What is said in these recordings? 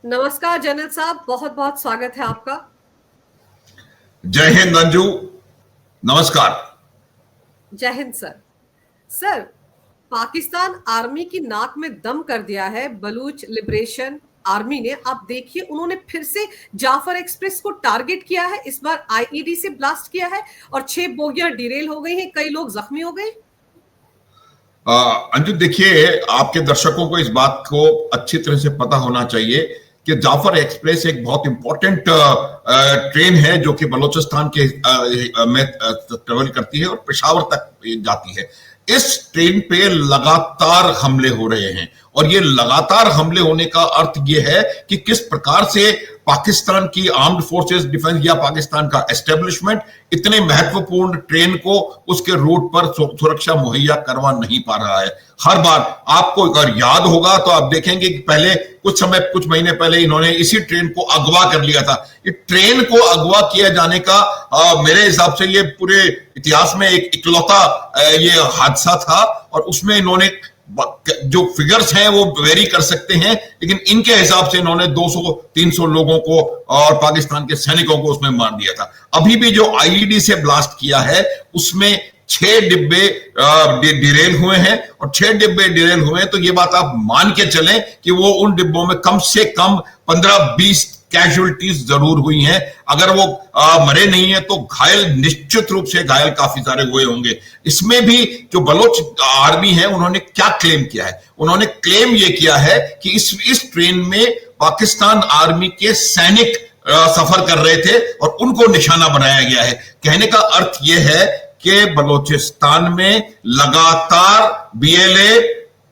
नमस्कार जनरल साहब, बहुत बहुत स्वागत है आपका। जय हिंद अंजू, नमस्कार। जय Hind sir. Sir, Pakistan army की नाक में दम कर दिया है बलूच लिबरेशन आर्मी ने। आप देखिए, उन्होंने फिर से जाफर एक्सप्रेस को टारगेट किया है। इस बार आईईडी से ब्लास्ट किया है और 6 बोगियां डिरेल हो गई हैं, कई लोग जख्मी हो गए। अंजू देखिए, आपके दर्शकों को इस बात को अच्छी तरह से पता होना चाहिए कि जाफर एक्सप्रेस एक बहुत इंपॉर्टेंट ट्रेन है जो कि बलूचिस्तान के में ट्रेवल करती है और पेशावर तक जाती है। इस ट्रेन पे लगातार हमले हो रहे हैं और ये लगातार हमले होने का अर्थ ये है कि किस प्रकार से पाकिस्तान की आर्म्ड फोर्सेस डिफेंस या पाकिस्तान का एस्टेब्लिशमेंट इतने महत्वपूर्ण ट्रेन को उसके रूट पर सुरक्षा मुहैया करवा नहीं पा रहा है। हर बार आपको अगर याद होगा तो आप देखेंगे कि पहले कुछ महीने पहले इन्होंने इसी ट्रेन को अगवा कर लिया था। ये ट्रेन को अगवा किया जाने का मेरे हिसाब से ये पूरे इतिहास में एक इकलौता ये हादसा था और उसमें इन्होंने जो फिगर्स हैं वो वेरी कर सकते हैं, लेकिन इनके हिसाब से इन्होंने 200-300 लोगों को और पाकिस्तान के सैनिकों को उसमें मार दिया था। अभी भी जो आईईडी से ब्लास्ट किया है उसमें 6 डिब्बे डिरेल हुए हैं और 6 डिब्बे डिरेल हुए हैं तो ये बात आप मान के चलें कि वो उन डिब्बों में कम से कम 15-20 कैजुअलिटीज जरूर हुई हैं। अगर वो मरे नहीं है तो घायल, निश्चित रूप से घायल काफी सारे हुए होंगे। इसमें भी जो बलोच आर्मी है उन्होंने क्या क्लेम किया है? उन्होंने क्लेम ये किया है कि इस ट्रेन में पाकिस्तान आर्मी के सैनिक सफर कर रहे थे और उनको निशाना बनाया गया है। कहने का अर्थ यह है कि बलोचिस्तान में लगातार बीएलए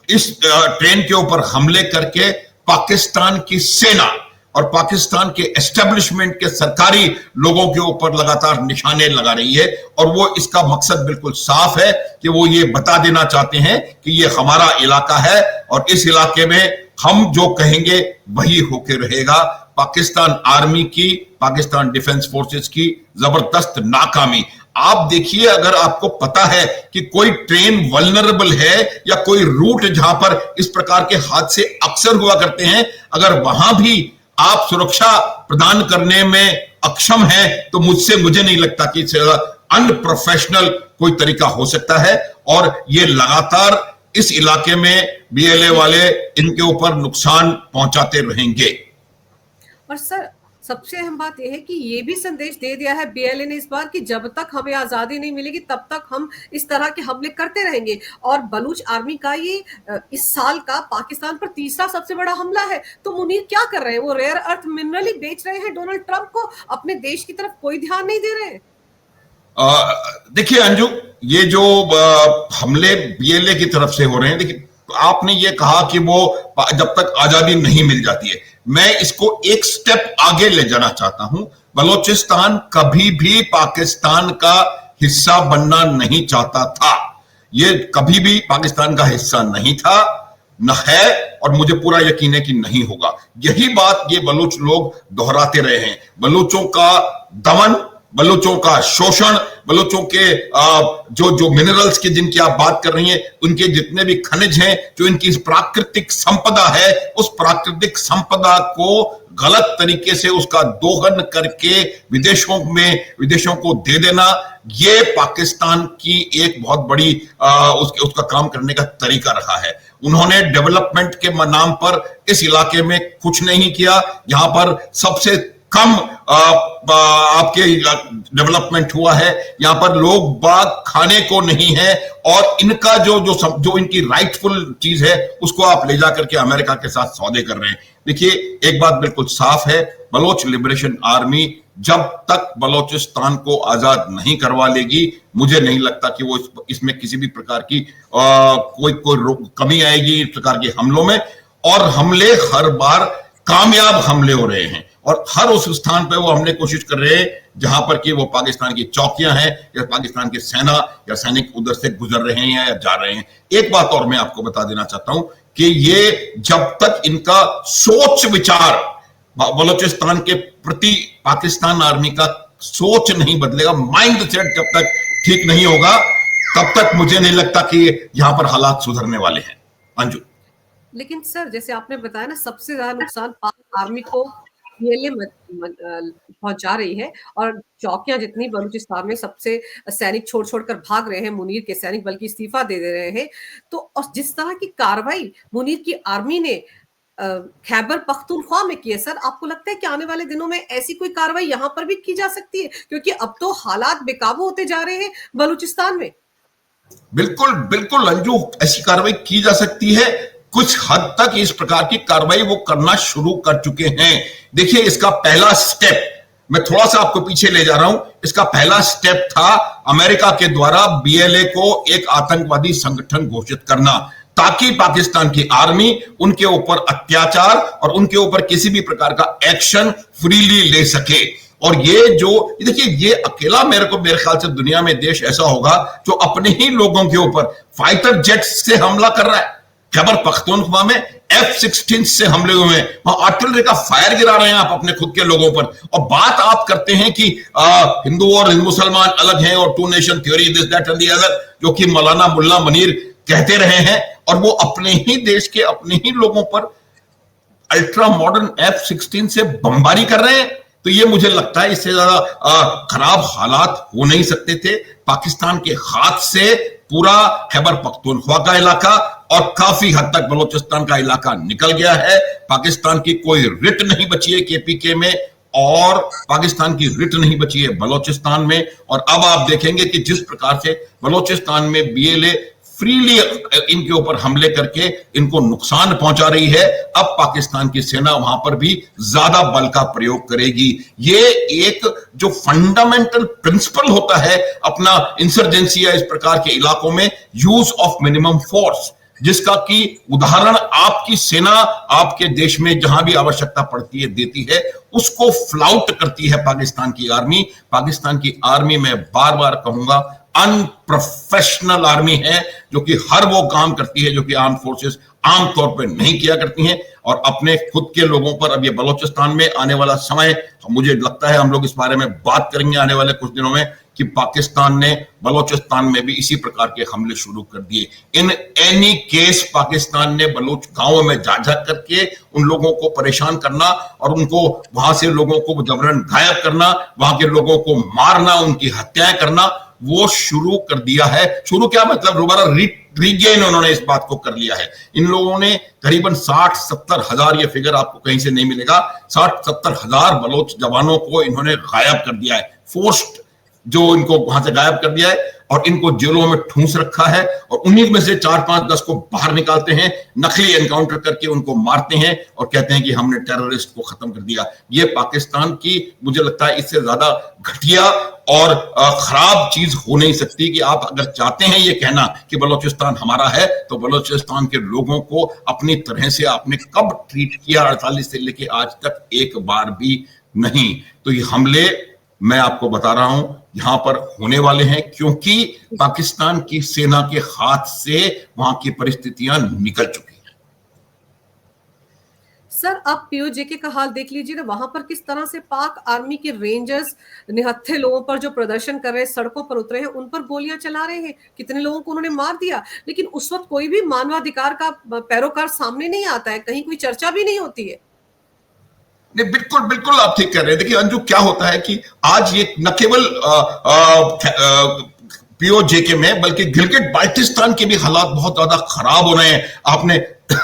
इस ट्रेन के ऊपर हमले करके पाकिस्तान की सेना और पाकिस्तान के एस्टेब्लिशमेंट के सरकारी लोगों के ऊपर लगातार निशाने लगा रही है और वो इसका मकसद बिल्कुल साफ है कि वो ये बता देना चाहते हैं कि ये हमारा इलाका है और इस इलाके में हम जो कहेंगे वही होके रहेगा। पाकिस्तान आर्मी की, पाकिस्तान डिफेंस फोर्सेस की जबरदस्त नाकामी। आप देखिए, अगर आपको पता है कि कोई ट्रेन वल्नरेबल है या कोई रूट जहां पर इस प्रकार के हादसे अक्सर हुआ करते हैं, अगर वहां भी आप सुरक्षा प्रदान करने में अक्षम हैं तो मुझे नहीं लगता कि अनप्रोफेशनल कोई तरीका हो सकता है और ये लगातार इस इलाके में बीएलए वाले इनके ऊपर नुकसान पहुंचाते रहेंगे। और सर, सबसे अहम बात यह है कि ये भी संदेश दे दिया है बीएलए ने इस बार कि जब तक हमें आजादी नहीं मिलेगी तब तक हम इस तरह के हमले करते रहेंगे। और बलूच आर्मी का ये इस साल का पाकिस्तान पर तीसरा सबसे बड़ा हमला है। तो मुनीर क्या कर रहे हैं? वो रेयर अर्थ मिनरल ही बेच रहे हैं डोनाल्ड ट्रंप को, अपने देश की तरफ कोई ध्यान नहीं दे रहे हैं। देखिए अंजू, ये जो हमले बीएलए की तरफ से हो रहे हैं, देखिए आपने ये कहा कि वो जब तक आजादी नहीं मिल जाती है, मैं इसको एक स्टेप आगे ले जाना चाहता हूं। बलूचिस्तान कभी भी पाकिस्तान का हिस्सा बनना नहीं चाहता था। ये कभी भी पाकिस्तान का हिस्सा नहीं था, न है और मुझे पूरा यकीन है कि नहीं होगा। यही बात ये बलूच लोग दोहराते रहे हैं। बलूचों का दमन, बलूचों का शोषण, बलूचों के जो मिनरल्स की जिनकी आप बात कर रही हैं, उनके जितने भी खनिज हैं, जो इनकी प्राकृतिक संपदा है, उस प्राकृतिक संपदा को गलत तरीके से उसका दोहन करके विदेशों को दे देना, ये पाकिस्तान की एक बहुत बड़ी उसका काम करने का तरीका रहा है। उन्होंने डेवलपमेंट के नाम पर इस इलाके में कुछ नहीं किया। यहां पर सबसे कम आपके डेवलपमेंट हुआ है। यहां पर लोग बाग खाने को नहीं है और इनका जो इनकी राइटफुल चीज है उसको आप ले जाकर के अमेरिका के साथ सौदे कर रहे हैं। देखिए, एक बात बिल्कुल साफ है, बलोच लिबरेशन आर्मी जब तक बलोचिस्तान को आजाद नहीं करवा लेगी, मुझे नहीं लगता कि वो इसमें किसी भी प्रकार की कोई कमी आएगी इस प्रकार के हमलों में। और हमले हर बार कामयाब हमले हो रहे हैं और हर उस स्थान पे वो हमले कोशिश कर रहे हैं जहां पर कि वो पाकिस्तान की चौकियां हैं या पाकिस्तान की सेना या सैनिक उधर से गुजर रहे हैं या जा रहे हैं। एक बात और मैं आपको बता देना चाहता हूं कि ये जब तक इनका सोच विचार बलूचिस्तान के प्रति पाकिस्तान आर्मी का सोच नहीं बदलेगा, माइंड सेट जब तक ठीक नहीं होगा, तब तक मुझे नहीं लगता कि यहां पर हालात सुधरने वाले हैं। अंजू, लेकिन सर जैसे आपने बताया ना सबसे ज्यादा नुकसान पाक आर्मी को पीएलए पहुंचा रही है और चौकियां जितनी बलूचिस्तान में सबसे सैनिक छोड़ छोड़ कर भाग रहे हैं, मुनीर के सैनिक बल्कि इस्तीफा दे दे रहे हैं। तो और जिस तरह की कार्रवाई मुनीर की आर्मी ने खैबर पख्तूनख्वा में की है, सर आपको लगता है कि आने वाले दिनों में ऐसी कोई कार्रवाई यहाँ पर भी की जा सकती है, क्योंकि अब तो हालात बेकाबू होते जा रहे हैं बलूचिस्तान में। बिल्कुल बिल्कुल अंजू, ऐसी कार्रवाई की जा सकती है। कुछ हद तक इस प्रकार की कार्रवाई वो करना शुरू कर चुके हैं। देखिए, इसका पहला स्टेप, मैं थोड़ा सा आपको पीछे ले जा रहा हूं, इसका पहला स्टेप था अमेरिका के द्वारा बीएलए को एक आतंकवादी संगठन घोषित करना, ताकि पाकिस्तान की आर्मी उनके ऊपर अत्याचार और उनके ऊपर किसी भी प्रकार का एक्शन फ्रीली ले सके। और ये जो देखिए, ये अकेला मेरे ख्याल से दुनिया में देश ऐसा होगा जो अपने ही लोगों के ऊपर फाइटर जेट्स से हमला कर रहा है। खैबर पख्तूनख्वा में F-16 से हमले हुए हैं, वहां आर्टिलरी का फायर गिरा रहे हैं आप अपने खुद के लोगों पर, और बात आप करते हैं कि हिंदू और मुसलमान अलग हैं और two nation theory, this that and the other, जो कि मौलाना मुल्ला मुनीर कहते रहे हैं, और वो अपने ही देश के अपने ही लोगों पर अल्ट्रा मॉडर्न F-16 से बमबारी कर रहे हैं। तो ये मुझे लगता है इससे ज्यादा खराब हालात हो नहीं सकते थे। पाकिस्तान के हाथ से पूरा खैबर पख्तूनख्वा का इलाका और काफी हद तक बलूचिस्तान का इलाका निकल गया है। पाकिस्तान की कोई रिट नहीं बची है केपीके में, और पाकिस्तान की रिट नहीं बची है बलूचिस्तान में। और अब आप देखेंगे कि जिस प्रकार से बलूचिस्तान में बीएलए फ्रीली इनके ऊपर हमले करके इनको नुकसान पहुंचा रही है, अब पाकिस्तान की सेना वहां पर भी ज्यादा बल का प्रयोग करेगी। ये एक जो फंडामेंटल प्रिंसिपल होता है अपना इंसर्जेंसी या इस प्रकार के इलाकों में, यूज ऑफ मिनिमम फोर्स, जिसका कि उदाहरण आपकी सेना आपके देश में जहां भी आवश्यकता पड़ती है देती है, उसको फ्लाउट करती है पाकिस्तान की आर्मी। पाकिस्तान की आर्मी, मैं बार बार कहूंगा, अनप्रोफेशनल आर्मी है, जो कि हर वो काम करती है जो कि आर्म फोर्सेस आमतौर पर नहीं किया करती हैं। और अपने खुद के लोगों पर अब ये बलूचिस्तान में आने वाला समय, मुझे लगता है हम लोग इस बारे में बात करेंगे आने वाले कुछ दिनों में, कि पाकिस्तान ने बलूचिस्तान में भी इसी प्रकार के हमले शुरू कर दिए। इन एनी केस पाकिस्तान ने बलूच गांवों में जा जा करके उन लोगों को परेशान करना और उनको वहां से लोगों को जबरन गायब करना, वहां के लोगों को मारना, उनकी हत्याएं करना, वो शुरू कर दिया है। शुरू क्या मतलब, दोबारा रीगेन उन्होंने इस बात को कर लिया है। इन लोगों ने करीबन 60-70 हजार, ये फिगर आपको कहीं से नहीं मिलेगा, 60-70 हजार बलोच जवानों को इन्होंने गायब कर दिया है, फोर्स्ड, जो इनको वहां से गायब कर दिया है, और इनको जेलों में ठूंस रखा है, और उन्हीं में से 4-5-10 को बाहर निकालते हैं, नकली एनकाउंटर करके उनको मारते हैं और कहते हैं कि हमने टेररिस्ट को खत्म कर दिया। ये पाकिस्तान की, मुझे लगता है इससे ज्यादा घटिया और खराब चीज हो नहीं सकती कि आप अगर चाहते हैं ये कहना कि बलूचिस्तान हमारा है, तो बलूचिस्तान के लोगों को अपनी तरह से आपने कब ट्रीट किया 48 से लेके आज तक? एक बार भी नहीं। तो ये हमले मैं आपको बता रहा हूं यहां पर होने वाले हैं, क्योंकि पाकिस्तान की सेना के हाथ से वहां की परिस्थितियां निकल चुकी हैं। सर आप पीओजेके का हाल देख लीजिए ना, वहां पर किस तरह से पाक आर्मी के रेंजर्स निहत्थे लोगों पर जो प्रदर्शन कर रहे हैं, सड़कों पर उतरे हैं, उन पर गोलियां चला रहे हैं, कितने लोगों को उन्होंने मार दिया। लेकिन उस वक्त कोई भी मानवाधिकार का पैरोकार सामने नहीं आता है, कहीं कोई चर्चा भी नहीं होती है। नहीं, बिल्कुल बिल्कुल आप ठीक कह रहे हैं। देखिए अंजू, क्या होता है कि आज ये न केवल पीओजेके में, बल्कि गिलगिट बाल्टिस्तान के भी हालात बहुत ज्यादा खराब हो रहे हैं। आपने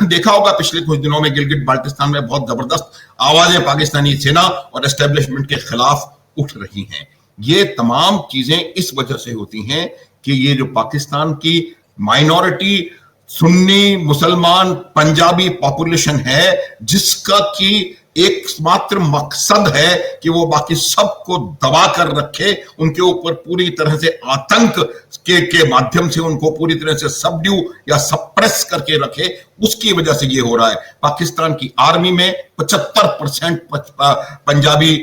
देखा होगा पिछले कुछ दिनों में गिलगिट बाल्टिस्तान में बहुत जबरदस्त आवाजें पाकिस्तानी सेना और एस्टेब्लिशमेंट के खिलाफ उठ रही हैं। ये तमाम चीजें इस वजह से होती हैं कि ये जो पाकिस्तान की माइनॉरिटी सुन्नी मुसलमान पंजाबी पॉपुलेशन है, जिसका की एकमात्र मकसद है कि वो बाकी सबको दबा कर रखे, उनके ऊपर पूरी तरह से आतंक के माध्यम से उनको पूरी तरह से सबड्यू या सप्रेस करके रखे, उसकी वजह से ये हो रहा है। पाकिस्तान की आर्मी में 75% पंजाबी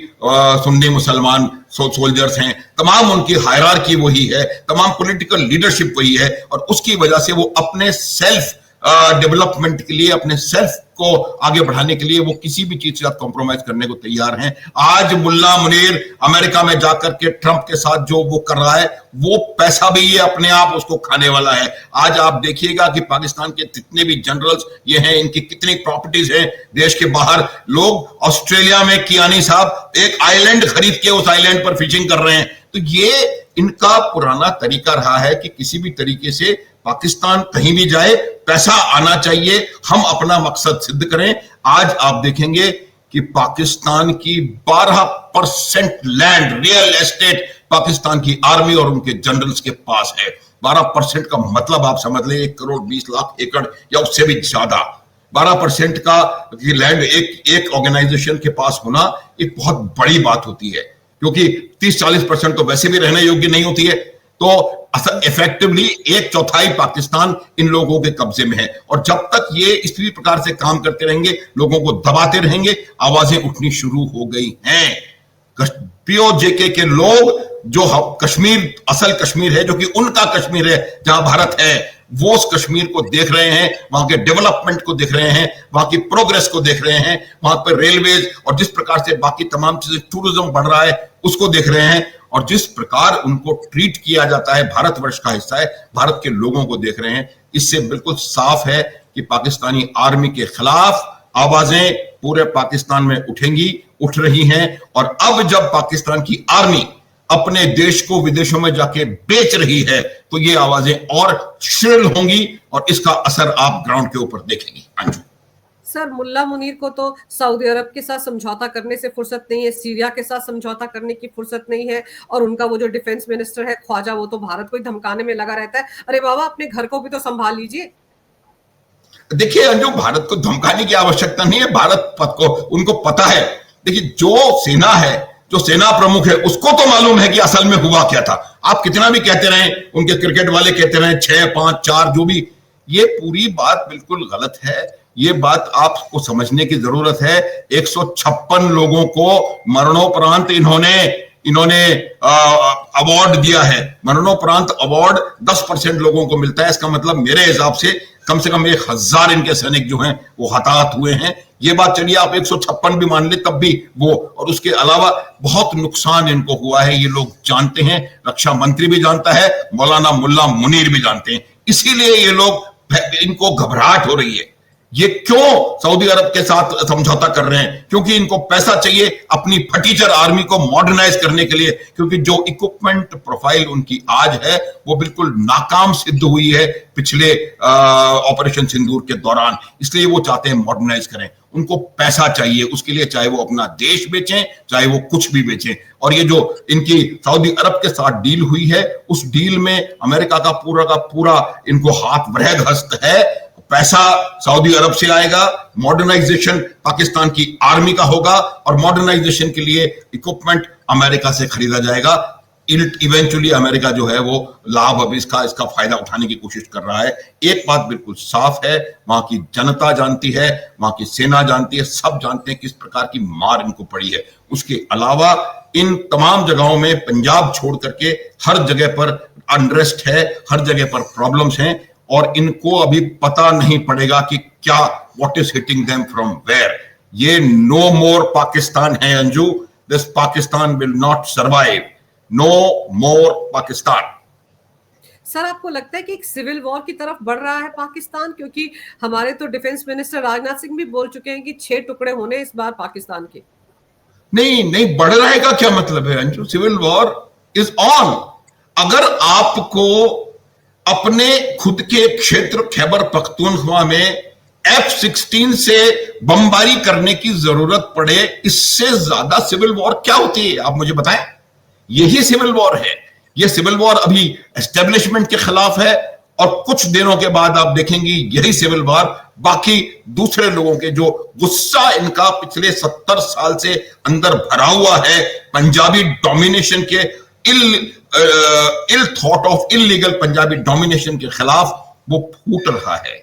सुन्नी मुसलमान सोल्जर्स हैं, तमाम उनकी हायरार्की वही है, तमाम पॉलिटिकल लीडरशिप वही है, और उसकी वजह से वो अपने सेल्फ डेवलपमेंट के लिए, अपने सेल्फ को आगे बढ़ाने के लिए वो किसी भी चीज के साथ कॉम्प्रोमाइज करने को तैयार हैं। आज मुल्ला मुनीर अमेरिका में जाकर के ट्रंप के साथ जो वो कर रहा है, वो पैसा भी ये अपने आप उसको खाने वाला है। आज आप देखिएगा कि पाकिस्तान के जितने भी जनरल्स ये हैं, इनकी कितनी प्रॉपर्टीज हैं देश के बाहर। लोग ऑस्ट्रेलिया में कियानी साहब एक आइलैंड खरीद के उस आइलैंड पर फिशिंग कर रहे हैं। तो ये इनका पुराना तरीका रहा है कि किसी भी तरीके से पाकिस्तान कहीं भी जाए पैसा आना चाहिए, हम अपना मकसद सिद्ध करें। आज आप देखेंगे कि पाकिस्तान की 12% लैंड, रियल एस्टेट पाकिस्तान की आर्मी और उनके जनरल्स के पास है। 12% का मतलब आप समझ लें 1 करोड़ 20 लाख एकड़ या उससे भी ज्यादा। 12% का लैंड एक ऑर्गेनाइजेशन के पास होना एक बहुत बड़ी बात होती है, क्योंकि 30-40% तो वैसे भी रहने योग्य नहीं होती है। तो इफेक्टिवली 1/4 पाकिस्तान इन लोगों के कब्जे में है। और जब तक ये इसी प्रकार से काम करते रहेंगे, लोगों को दबाते रहेंगे, आवाजें उठनी शुरू हो गई हैं। पीओजेके के लोग जो कश्मीर, असल कश्मीर है, जो कि उनका कश्मीर है, जहां भारत है, वो उस कश्मीर को देख रहे हैं, वहां के डेवलपमेंट को देख रहे हैं, वहां की प्रोग्रेस को देख रहे हैं, वहां पर रेलवेज और जिस प्रकार से बाकी तमाम चीजें, टूरिज्म बढ़ रहा है, उसको देख रहे हैं। और जिस प्रकार उनको ट्रीट किया जाता है, भारतवर्ष का हिस्सा है, भारत के लोगों को देख रहे हैं। इससे बिल्कुल साफ है कि पाकिस्तानी आर्मी के खिलाफ आवाजें पूरे पाकिस्तान में उठेंगी, उठ रही हैं। और अब जब पाकिस्तान की आर्मी अपने देश को विदेशों में जाके बेच रही है, तो ये आवाजें और श्रिल होंगी और इसका असर आप ग्राउंड के ऊपर देखेंगे। अंजू सर, मुल्ला मुनीर को तो सऊदी अरब के साथ समझौता करने से फुर्सत नहीं है, सीरिया के साथ समझौता करने की फुर्सत नहीं है, और उनका वो जो डिफेंस मिनिस्टर है ख्वाजा, वो तो भारत को ही धमकाने में लगा रहता है। अरे बाबा, अपने घर को भी तो संभाल लीजिए। देखिए अंजू, भारत को धमकाने की आवश्यकता नहीं है। भारत को उनको पता है। देखिए, जो सेना है, जो सेना प्रमुख है, उसको तो मालूम है कि असल में हुआ क्या था। आप कितना भी कहते रहे, उनके क्रिकेट वाले कहते रहे 6, 5, 4, जो भी, ये पूरी बात बिल्कुल गलत है। ये बात आपको समझने की जरूरत है। 156 लोगों को मरणोपरांत इन्होंने अवार्ड दिया है। मरणोपरांत अवार्ड 10% लोगों को मिलता है। इसका मतलब मेरे हिसाब से कम 1000 इनके सैनिक जो हैं वो हताहत हुए हैं। ये बात चलिए आप 156 भी मान ले, तब भी वो, और उसके अलावा बहुत नुकसान इनको हुआ है, ये लोग जानते हैं। रक्षा मंत्री भी जानता है, मौलाना मुल्ला मुनीर भी जानते हैं। इसीलिए ये लोग, इनको घबराहट हो रही है। ये क्यों सऊदी अरब के साथ समझौता कर रहे हैं? क्योंकि इनको पैसा चाहिए अपनी फटीचर आर्मी को मॉडर्नाइज करने के लिए, क्योंकि जो इक्विपमेंट प्रोफाइल उनकी आज है वो बिल्कुल नाकाम सिद्ध हुई है पिछले ऑपरेशन सिंदूर के दौरान। इसलिए वो चाहते हैं मॉडर्नाइज करें। उनको पैसा चाहिए उसके लिए, चाहे वो अपना देश बेचें, चाहे वो कुछ भी बेचें। और ये जो इनकी सऊदी अरब के साथ डील हुई है, उस डील में अमेरिका का पूरा इनको हाथ वरहद हस्त है। पैसा सऊदी अरब से आएगा, मॉडर्नाइजेशन पाकिस्तान की आर्मी का होगा, और मॉडर्नाइजेशन के लिए इक्विपमेंट अमेरिका से खरीदा जाएगा। इवेंचुअली अमेरिका जो है वो लाभ, अब इसका फायदा उठाने की कोशिश कर रहा है। एक बात बिल्कुल साफ है, वहां की जनता जानती है, वहां की सेना जानती है, सब जानते हैं किस प्रकार की मार इनको पड़ी है। उसके अलावा इन तमाम जगहों में, पंजाब छोड़ करके हर जगह पर अनरेस्ट है, हर जगह पर प्रॉब्लम्स हैं, और इनको अभी पता नहीं पड़ेगा कि क्या, what is hitting them from where. ये नो मोर पाकिस्तान है Anju. This Pakistan will not survive. No more Pakistan. Sir, आपको लगता है कि एक सिविल वॉर की तरफ बढ़ रहा है पाकिस्तान? क्योंकि हमारे तो डिफेंस मिनिस्टर राजनाथ सिंह भी बोल चुके हैं कि 6 टुकड़े होने इस बार पाकिस्तान के। नहीं, बढ़ रहा है का क्या मतलब है Anju? Civil war is on. अगर आपको अपने खुद के क्षेत्र खैबर पख्तूनख्वा में F-16 से बमबारी करने की जरूरत पड़े, इससे ज्यादा सिविल वॉर क्या होती है? आप मुझे बताएं। यही सिविल वॉर है। यह सिविल वॉर अभी एस्टेब्लिशमेंट के खिलाफ है, और कुछ दिनों के बाद आप देखेंगे यही सिविल वॉर बाकी दूसरे लोगों के, जो गुस्सा इनका पिछले 70 साल से अंदर भरा हुआ है पंजाबी डोमिनेशन के, ill thought of illegal Punjabi domination के खिलाफ, वो फूट रहा है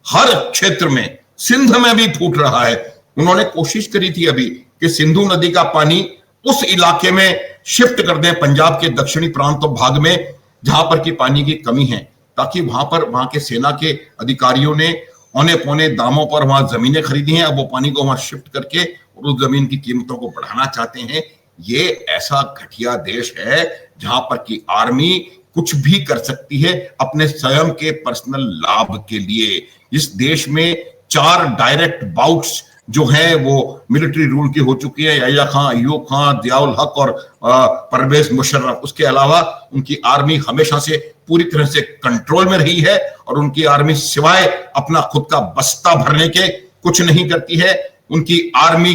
हर क्षेत्र में। सिंध में भी फूट रहा है। उन्होंने कोशिश करी थी अभी कि सिंधु नदी का पानी उस इलाके में शिफ्ट कर दें, पंजाब के दक्षिणी प्रांत भाग में, जहां पर की पानी की कमी है, ताकि वहां के सेना के अधिकारियों ने औने पौने दामों पर वहां जमीनें खरीदी हैं, अब वो पानी को वहां शिफ्ट करके और उस जमीन की कीमतों को बढ़ाना चाहते हैं। ये ऐसा घटिया देश है जहां पर की आर्मी कुछ भी कर सकती है अपने स्वयं के पर्सनल लाभ के लिए। इस देश में 4 डायरेक्ट बाउट्स जो है वो मिलिट्री रूल की हो चुकी है, याह्या खां, अय्यूब खां, जियाउल हक और परवेज मुशर्रफ। उसके अलावा उनकी आर्मी हमेशा से पूरी तरह से कंट्रोल में रही है और उनकी आर्मी सिवाय अपना खुद का बस्ता भरने के कुछ नहीं करती है। उनकी आर्मी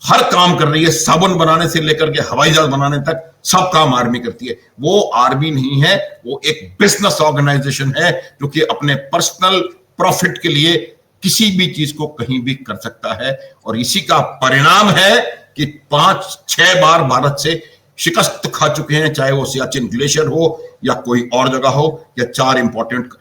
हर काम कर रही है, साबुन बनाने से लेकर के हवाई जहाज बनाने तक सब काम आर्मी करती है। वो आर्मी नहीं है, वो एक बिजनेस ऑर्गेनाइजेशन है जो कि अपने पर्सनल प्रॉफिट के लिए किसी भी चीज को कहीं भी कर सकता है। और इसी का परिणाम है कि 5-6 बार भारत से शिकस्त खा चुके हैं, चाहे वो सियाचिन ग्लेशियर हो या कोई और जगह हो, या 4 इंपॉर्टेंट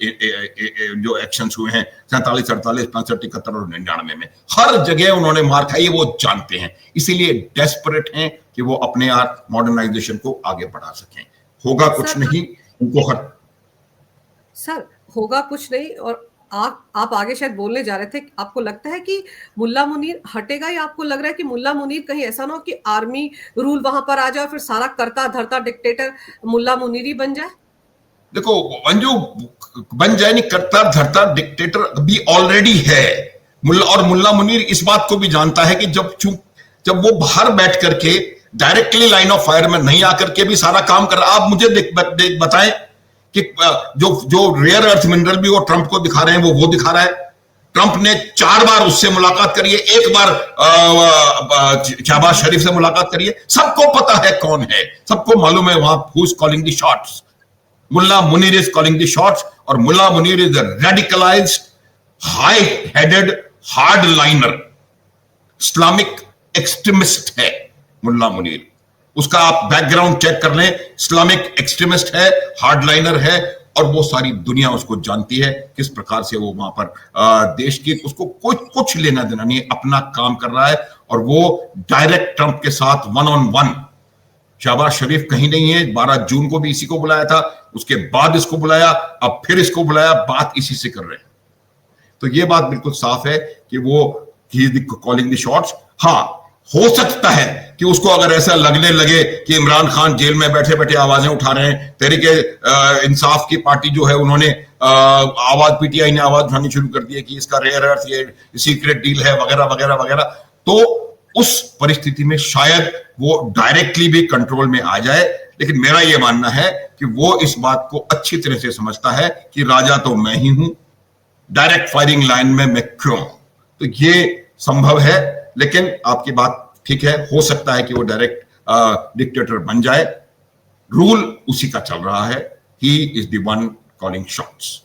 जो एक्शंस हुए हैं 47, 48, 65, 71 और 99 में, हर जगह उन्होंने मार खाई है, वो जानते हैं। इसीलिए डेस्परेट हैं कि वो अपने मॉडर्नाइजेशन को आगे बढ़ा सकें। होगा कुछ नहीं, उनको सर होगा कुछ नहीं। और आप आगे शायद बोलने जा रहे थे, आपको लगता है कि मुल्ला मुनीर हटेगा, या आपको लग रहा है कि मुल्ला मुनीर कहीं ऐसा ना हो कि आर्मी रूल वहां पर आ जाए और फिर सारा करता धरता डिक्टेटर मुल्ला मुनीर ही बन जाए? देखो मंजू, बन जाए नहीं, करता धरता डिक्टेटर भी ऑलरेडी है। मुल्ला मुनीर इस बात को भी जानता है कि जब वो बाहर बैठ करके डायरेक्टली लाइन ऑफ फायर में नहीं आकर के भी सारा काम कर रहा। आप मुझे बताएं कि जो रेयर अर्थ मिनरल भी वो ट्रंप को दिखा रहे हैं, वो दिखा रहा है। ट्रंप ने 4 बार उससे मुलाकात करी है, 1 बार शहबाज शरीफ से मुलाकात करी है। सबको पता है कौन है, सबको मालूम है वहां who is calling the shots. मुल्ला Munir is calling the shots, और मुल्ला Munir is a radicalised, high headed, hard liner, Islamic extremist है मुल्ला मुनीर। उसका आप बैकग्राउंड चेक कर लें, इस्लामिक एक्सट्रीमिस्ट है, हार्डलाइनर है, और वो सारी दुनिया उसको जानती है किस प्रकार से वो वहां पर देश की, उसको कुछ लेना देना नहीं है, अपना काम कर रहा है। और वो डायरेक्ट ट्रंप के साथ 1-on-1, शहबाज शरीफ कहीं नहीं है। 12 जून को भी इसी को बुलाया था, उसके बाद इसको बुलाया, अब फिर इसको बुलाया, बात इसी से कर रहे हैं। तो ये बात बिल्कुल साफ है कि वो कॉलिंग द शॉट्स। हाँ, हो सकता है कि उसको अगर ऐसा लगने लगे कि इमरान खान जेल में बैठे बैठे आवाजें उठा रहे हैं, तहरीके इंसाफ की पार्टी जो है उन्होंने पीटीआई ने आवाज उठानी शुरू कर दी है कि इसका रेयर अर्थ ये सीक्रेट डील है वगैरह वगैरह वगैरह, तो उस परिस्थिति में शायद वो डायरेक्टली भी कंट्रोल में आ जाए। लेकिन मेरा यह मानना है कि वो इस बात को अच्छी तरह से समझता है कि राजा तो मैं ही हूं, डायरेक्ट फायरिंग लाइन में मैं क्यों। तो ये संभव है, लेकिन आपकी बात ठीक है, हो सकता है कि वो डायरेक्ट डिक्टेटर बन जाए। रूल उसी का चल रहा है, he is the one calling shots.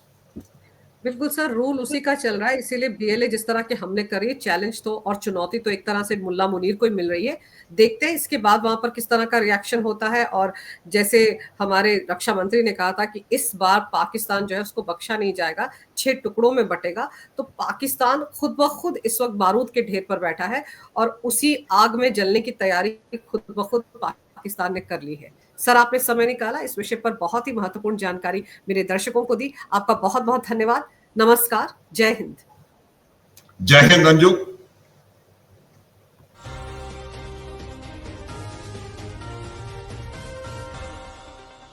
बिल्कुल सर, रूल उसी का चल रहा है, इसीलिए बीएलए जिस तरह के हमले कर रही है, चैलेंज तो और चुनौती तो एक तरह से मुल्ला मुनीर को ही मिल रही है। देखते हैं इसके बाद वहां पर किस तरह का रिएक्शन होता है। और जैसे हमारे रक्षा मंत्री ने कहा था कि इस बार पाकिस्तान जो है उसको बख्शा नहीं जाएगा, 6 टुकड़ों में बटेगा। तो पाकिस्तान खुद ब खुद इस वक्त बारूद के ढेर पर बैठा है और उसी आग में जलने की तैयारी खुद ब खुद पाकिस्तान ने कर ली है। सर, आपने समय निकाला, इस विषय पर बहुत ही महत्वपूर्ण जानकारी मेरे दर्शकों को दी, आपका बहुत बहुत धन्यवाद। नमस्कार, जय हिंद। जय हिंद अंजू।